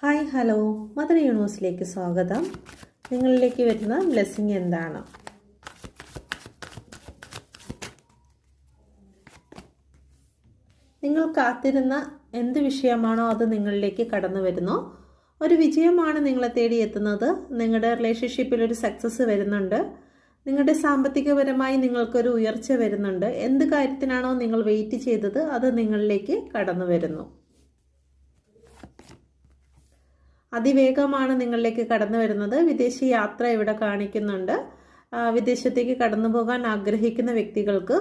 Hi hello mother യൂണിവേഴ്സിലേക്ക് സ്വാഗതം. നിങ്ങളിലേക്ക് വരുന്ന ബ്ലെസ്സിങ് എന്താണ്? നിങ്ങൾ കാത്തിരുന്ന എന്ത് വിഷയമാണോ അത് നിങ്ങളിലേക്ക് കടന്നു വരുന്നു. ഒരു വിജയമാണ് നിങ്ങളെ തേടി എത്തുന്നത്. നിങ്ങളുടെ റിലേഷൻഷിപ്പിൽ ഒരു സക്സസ് വരുന്നുണ്ട്. നിങ്ങളുടെ സാമ്പത്തികപരമായി നിങ്ങൾക്കൊരു ഉയർച്ച വരുന്നുണ്ട്. എന്ത് കാര്യത്തിനാണോ നിങ്ങൾ വെയിറ്റ് ചെയ്തത് അത് നിങ്ങളിലേക്ക് കടന്നു വരുന്നു. അതിവേഗമാണ് നിങ്ങളിലേക്ക് കടന്നു വരുന്നത്. വിദേശ യാത്ര ഇവിടെ കാണിക്കുന്നുണ്ട്. വിദേശത്തേക്ക് കടന്നു പോകാൻ ആഗ്രഹിക്കുന്ന വ്യക്തികൾക്ക്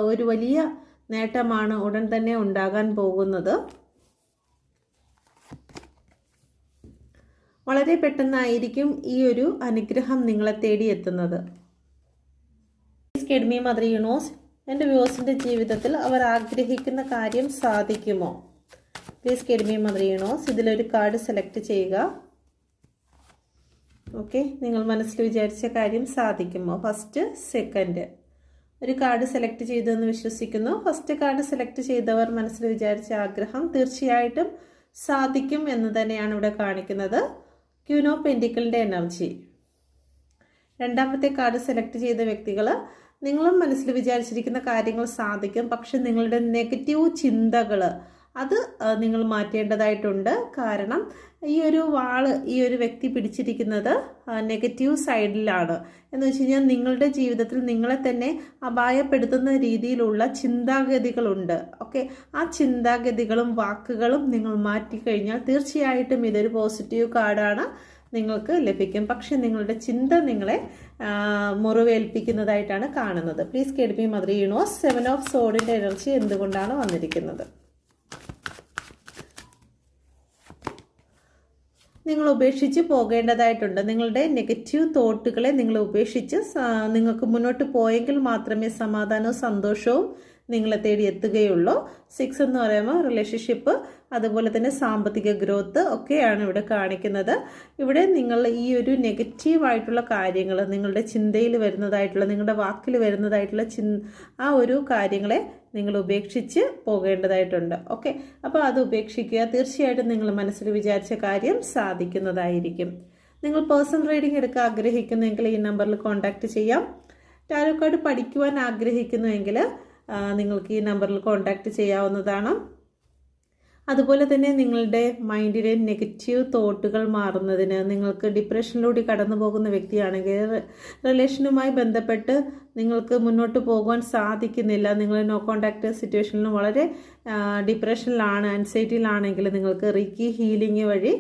ഒരു വലിയ നേട്ടമാണ് ഉടൻ തന്നെ ഉണ്ടാകാൻ പോകുന്നത്. വളരെ പെട്ടെന്നായിരിക്കും ഈ ഒരു അനുഗ്രഹം നിങ്ങളെ തേടി എത്തുന്നത്. മീ മദർ യൂണിവേഴ്സ്, എൻ്റെ വ്യൂവേഴ്സിൻ്റെ ജീവിതത്തിൽ അവർ ആഗ്രഹിക്കുന്ന കാര്യം സാധിക്കുമോ? പ്ലീസ് മീ മദർ യൂണിവേഴ്സ്, ഇതിലൊരു കാർഡ് സെലക്ട് ചെയ്യുക. ഓക്കെ, നിങ്ങൾ മനസ്സിൽ വിചാരിച്ച കാര്യം സാധിക്കുമോ? First, second. ഒരു കാർഡ് സെലക്ട് ചെയ്തു എന്ന് വിശ്വസിക്കുന്നു. ഫസ്റ്റ് കാർഡ് സെലക്ട് ചെയ്തവർ മനസ്സിൽ വിചാരിച്ച ആഗ്രഹം തീർച്ചയായിട്ടും സാധിക്കും എന്ന് തന്നെയാണ് ഇവിടെ കാണിക്കുന്നത്. ക്യൂൻ ഓഫ് പെന്റിക്കിളിൻ്റെ എനർജി. രണ്ടാമത്തെ കാർഡ് സെലക്ട് ചെയ്ത വ്യക്തികൾ, നിങ്ങളും മനസ്സിൽ വിചാരിച്ചിരിക്കുന്ന കാര്യങ്ങൾ സാധിക്കും. പക്ഷെ നിങ്ങളുടെ നെഗറ്റീവ് ചിന്തകൾ അത് നിങ്ങൾ മാറ്റേണ്ടതായിട്ടുണ്ട്. കാരണം ഈ ഒരു വാള് ഈ ഒരു വ്യക്തി പിടിച്ചിരിക്കുന്നത് നെഗറ്റീവ് സൈഡിലാണ്. എന്ന് വെച്ച് കഴിഞ്ഞാൽ നിങ്ങളുടെ ജീവിതത്തിൽ നിങ്ങളെ തന്നെ അപായപ്പെടുത്തുന്ന രീതിയിലുള്ള ചിന്താഗതികളുണ്ട്. ഓക്കെ, ആ ചിന്താഗതികളും വാക്കുകളും നിങ്ങൾ മാറ്റിക്കഴിഞ്ഞാൽ തീർച്ചയായിട്ടും ഇതൊരു പോസിറ്റീവ് കാർഡാണ്, നിങ്ങൾക്ക് ലഭിക്കും. പക്ഷെ നിങ്ങളുടെ ചിന്ത നിങ്ങളെ മുറിവേൽപ്പിക്കുന്നതായിട്ടാണ് കാണുന്നത്. Please me mother universe, 7 of സോഡിൻ്റെ എനർജി എന്തുകൊണ്ടാണ് വന്നിരിക്കുന്നത്? നിങ്ങൾ ഉപേക്ഷിച്ച് പോകേണ്ടതായിട്ടുണ്ട്. നിങ്ങളുടെ നെഗറ്റീവ് തോട്ടുകളെ നിങ്ങൾ ഉപേക്ഷിച്ച് നിങ്ങൾക്ക് മുന്നോട്ട് പോയെങ്കിൽ മാത്രമേ സമാധാനവും സന്തോഷവും നിങ്ങളെ തേടി എത്തുകയുള്ളൂ. 6 എന്ന് പറയുമ്പോൾ റിലേഷൻഷിപ്പ്, അതുപോലെ തന്നെ സാമ്പത്തിക ഗ്രോത്ത് ഒക്കെയാണ് ഇവിടെ കാണിക്കുന്നത്. ഇവിടെ നിങ്ങൾ ഈ ഒരു നെഗറ്റീവായിട്ടുള്ള കാര്യങ്ങൾ നിങ്ങളുടെ ചിന്തയിൽ വരുന്നതായിട്ടുള്ള, നിങ്ങളുടെ വാക്കിൽ വരുന്നതായിട്ടുള്ള ആ ഒരു കാര്യങ്ങളെ നിങ്ങൾ ഉപേക്ഷിച്ച് പോകേണ്ടതായിട്ടുണ്ട്. ഓക്കെ, അപ്പോൾ അത് ഉപേക്ഷിക്കുക. തീർച്ചയായിട്ടും നിങ്ങൾ മനസ്സിൽ വിചാരിച്ച കാര്യം സാധിക്കുന്നതായിരിക്കും. നിങ്ങൾ പേഴ്സണൽ റീഡിംഗ് എടുക്കാൻ ആഗ്രഹിക്കുന്നുവെങ്കിൽ ഈ നമ്പറിൽ കോൺടാക്റ്റ് ചെയ്യാം. ടാരോ കാർഡ് പഠിക്കുവാൻ ആഗ്രഹിക്കുന്നുവെങ്കിൽ നിങ്ങൾക്ക് ഈ നമ്പറിൽ കോൺടാക്റ്റ് ചെയ്യാവുന്നതാണ്. അതുപോലെ തന്നെ നിങ്ങളുടെ മൈൻഡിലെ നെഗറ്റീവ് തോട്ടുകൾ മാറുന്നതിന്, നിങ്ങൾക്ക് ഡിപ്രഷനിലൂടെ കടന്നു പോകുന്ന വ്യക്തിയാണെങ്കിൽ റിലേഷനുമായി ബന്ധപ്പെട്ട് നിങ്ങൾക്ക് മുന്നോട്ട് പോകാൻ സാധിക്കുന്നില്ല, നിങ്ങൾ നോ കോൺടാക്റ്റ് സിറ്റുവേഷനിലും വളരെ ഡിപ്രഷനിലാണ്, ആൻസൈറ്റിയിലാണെങ്കിൽ നിങ്ങൾക്ക് റീക്കി ഹീലിംഗ് വഴി